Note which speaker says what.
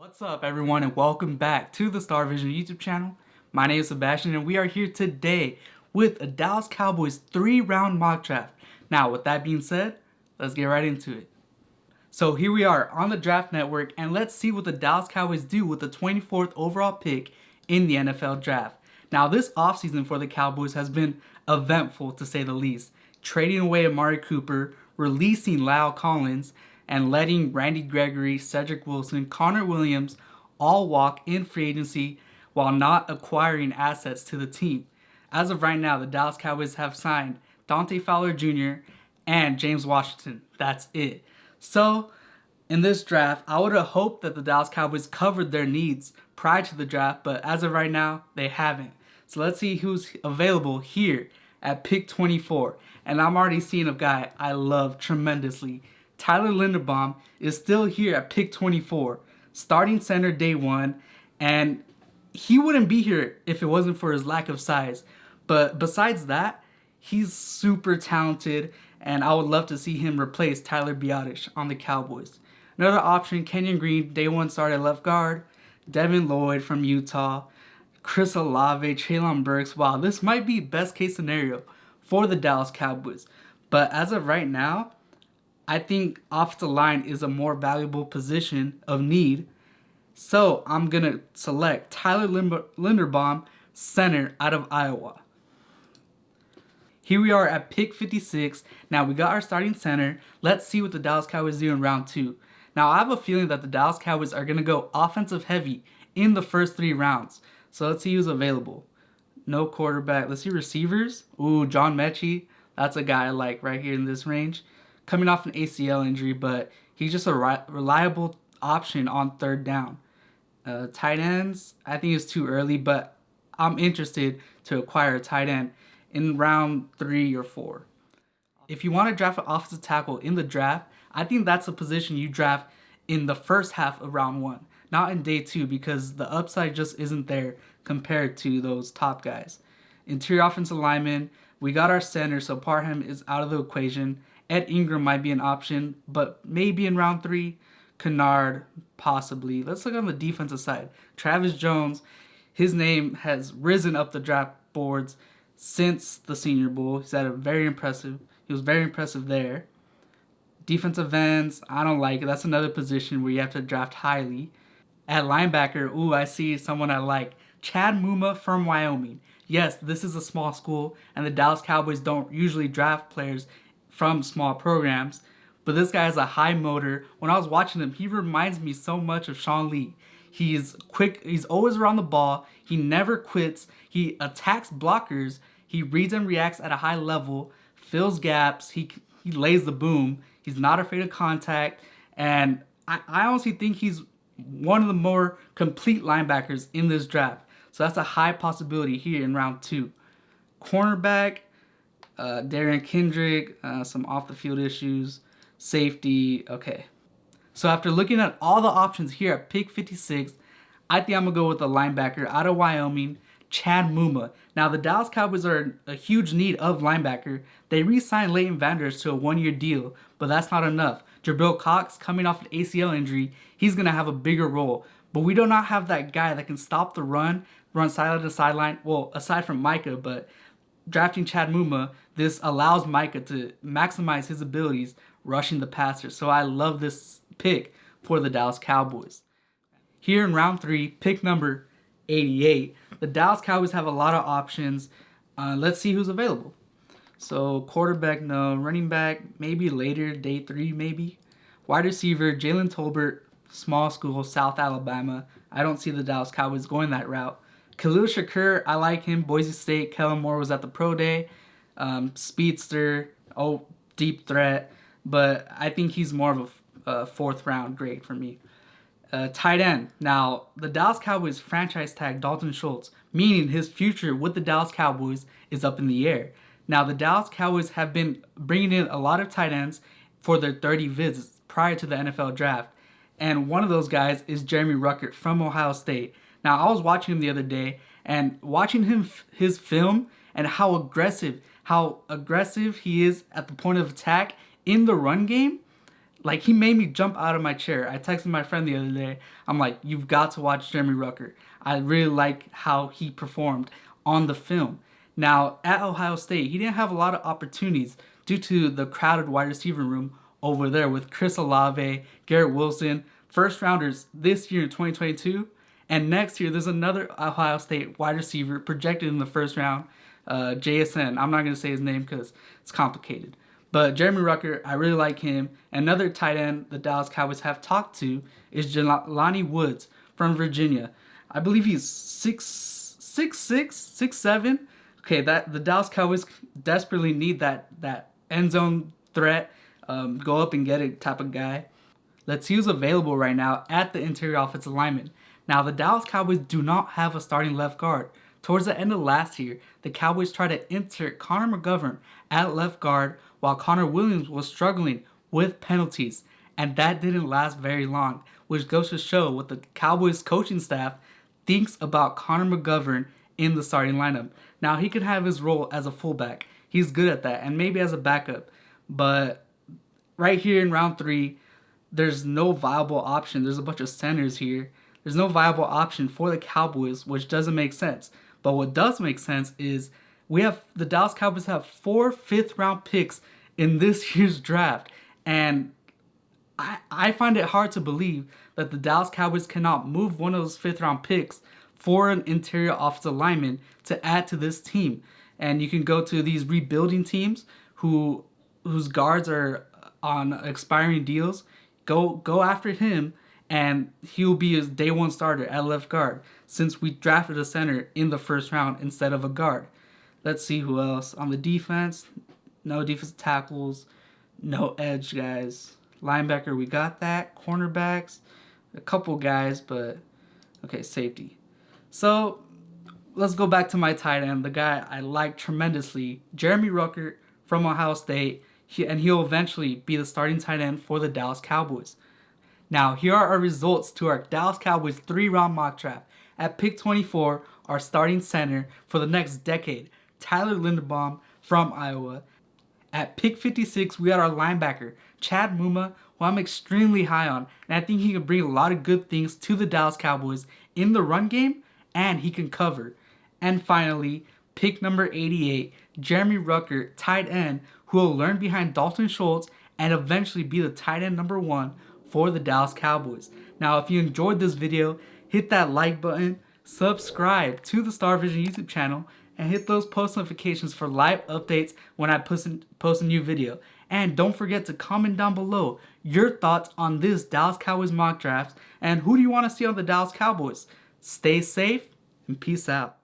Speaker 1: What's up, everyone, and welcome back to the Star Vision YouTube channel. My name is Sebastian, and we are here today with a Dallas Cowboys 3-round mock draft. Now, with that being said, let's get right into it. So here we are on the Draft Network, and let's see what the Dallas Cowboys do with the 24th overall pick in the NFL Draft. Now, this offseason for the Cowboys has been eventful, to say the least. Trading away Amari Cooper, releasing Lyle Collins, and letting Randy Gregory, Cedrick Wilson, Connor Williams all walk in free agency while not acquiring assets to the team. As of right now, the Dallas Cowboys have signed Dante Fowler Jr. and James Washington. That's it. So, in this draft, I would have hoped that the Dallas Cowboys covered their needs prior to the draft, but as of right now, they haven't. So let's see who's available here at pick 24. And I'm already seeing a guy I love tremendously. Tyler Linderbaum is still here at pick 24, starting center day one, and he wouldn't be here if it wasn't for his lack of size. But besides that, he's super talented, and I would love to see him replace Tyler Biadasz on the Cowboys. Another option, Kenyon Green, day one start at left guard, Devin Lloyd from Utah, Chris Olave, Treylon Burks. Wow, this might be best case scenario for the Dallas Cowboys. But as of right now, I think offensive line is a more valuable position of need. So I'm going to select Tyler Linderbaum, center out of Iowa. Here we are at pick 56. Now we got our starting center. Let's see what the Dallas Cowboys do in round 2. Now I have a feeling that the Dallas Cowboys are going to go offensive heavy in the first 3 rounds. So let's see who's available. No quarterback. Let's see receivers. Ooh, John Mechie. That's a guy I like right here in this range. Coming off an ACL injury, but he's just a reliable option on third down. Tight ends, I think it's too early, but I'm interested to acquire a tight end in round 3 or 4. If you want to draft an offensive tackle in the draft, I think that's a position you draft in the first half of round 1, not in day 2, because the upside just isn't there compared to those top guys. Interior offensive lineman, we got our center, so Parham is out of the equation. Ed Ingram might be an option, but maybe in round 3. Kennard, possibly. Let's look on the defensive side. Travis Jones, his name has risen up the draft boards since the Senior Bowl. He was very impressive there. Defensive ends, I don't like it. That's another position where you have to draft highly. At linebacker, ooh, I see someone I like. Chad Mumma from Wyoming. Yes, this is a small school, and the Dallas Cowboys don't usually draft players from small programs, but this guy has a high motor. When I was watching him, he reminds me so much of Sean Lee. He's quick, he's always around the ball, he never quits, he attacks blockers, he reads and reacts at a high level, fills gaps, he lays the boom, he's not afraid of contact, and I honestly think he's one of the more complete linebackers in this draft. So that's a high possibility here in round 2. Cornerback, Darian Kendrick, some off-the-field issues, safety, okay. So after looking at all the options here at pick 56, I think I'm going to go with a linebacker out of Wyoming, Chad Mumma. Now, the Dallas Cowboys are in a huge need of linebacker. They re-signed Leighton Vander Esch to a 1-year deal, but that's not enough. Jabril Cox, coming off an ACL injury, he's going to have a bigger role. But we do not have that guy that can stop the run sideline to sideline. Well, aside from Micah, but drafting Chad Mumma, this allows Micah to maximize his abilities rushing the passer. So I love this pick for the Dallas Cowboys. Here in round 3, pick number 88, the Dallas Cowboys have a lot of options. Let's see who's available. So quarterback, no. Running back, maybe later, day 3 maybe. Wide receiver, Jalen Tolbert, small school, South Alabama. I don't see the Dallas Cowboys going that route. Khalil Shakur, I like him. Boise State, Kellen Moore was at the pro day. Speedster, deep threat. But I think he's more of a 4th round grade for me. Tight end. Now, the Dallas Cowboys franchise tag Dalton Schultz, meaning his future with the Dallas Cowboys is up in the air. Now, the Dallas Cowboys have been bringing in a lot of tight ends for their 30 visits prior to the NFL draft. And one of those guys is Jeremy Rucker from Ohio State. Now, I was watching him the other day, and watching his film and how aggressive he is at the point of attack in the run game, Like, he made me jump out of my chair. I texted my friend the other day. I'm like, you've got to watch Jeremy Rucker. I really like how he performed on the film. Now, at Ohio State, he didn't have a lot of opportunities due to the crowded wide receiver room over there with Chris Olave, Garrett Wilson, first rounders this year in 2022. And next year, there's another Ohio State wide receiver projected in the first round, JSN. I'm not going to say his name because it's complicated. But Jeremy Rucker, I really like him. Another tight end the Dallas Cowboys have talked to is Jelani Woods from Virginia. I believe he's 6'7". Okay, that the Dallas Cowboys desperately need that end zone threat, go up and get it type of guy. Let's see who's available right now at the interior offensive lineman. Now, the Dallas Cowboys do not have a starting left guard. Towards the end of last year, the Cowboys tried to insert Connor McGovern at left guard while Connor Williams was struggling with penalties, and that didn't last very long, which goes to show what the Cowboys coaching staff thinks about Connor McGovern in the starting lineup. Now, he could have his role as a fullback. He's good at that, and maybe as a backup, but right here in round 3, there's no viable option. There's a bunch of centers here. There's no viable option for the Cowboys, which doesn't make sense. But what does make sense is the Dallas Cowboys have 4 fifth-round picks in this year's draft. And I find it hard to believe that the Dallas Cowboys cannot move one of those fifth-round picks for an interior offensive lineman to add to this team. And you can go to these rebuilding teams whose guards are on expiring deals. Go after him, and he'll be his day one starter at left guard since we drafted a center in the first round instead of a guard. Let's see who else. On the defense, no defensive tackles, no edge guys. Linebacker, we got that. Cornerbacks, a couple guys, but okay, safety. So let's go back to my tight end, the guy I like tremendously, Jeremy Rucker from Ohio State. He'll eventually be the starting tight end for the Dallas Cowboys. Now, here are our results to our Dallas Cowboys 3-round mock draft. At pick 24, our starting center for the next decade, Tyler Linderbaum from Iowa. At pick 56, we got our linebacker, Chad Mumma, who I'm extremely high on, and I think he can bring a lot of good things to the Dallas Cowboys in the run game, and he can cover. And finally, pick number 88, Jeremy Rucker, tight end, who will learn behind Dalton Schultz and eventually be the tight end number 1 for the Dallas Cowboys. Now, if you enjoyed this video, hit that like button, subscribe to the Star Vision YouTube channel, and hit those post notifications for live updates when I post a new video. And don't forget to comment down below your thoughts on this Dallas Cowboys mock draft and who do you want to see on the Dallas Cowboys. Stay safe and peace out.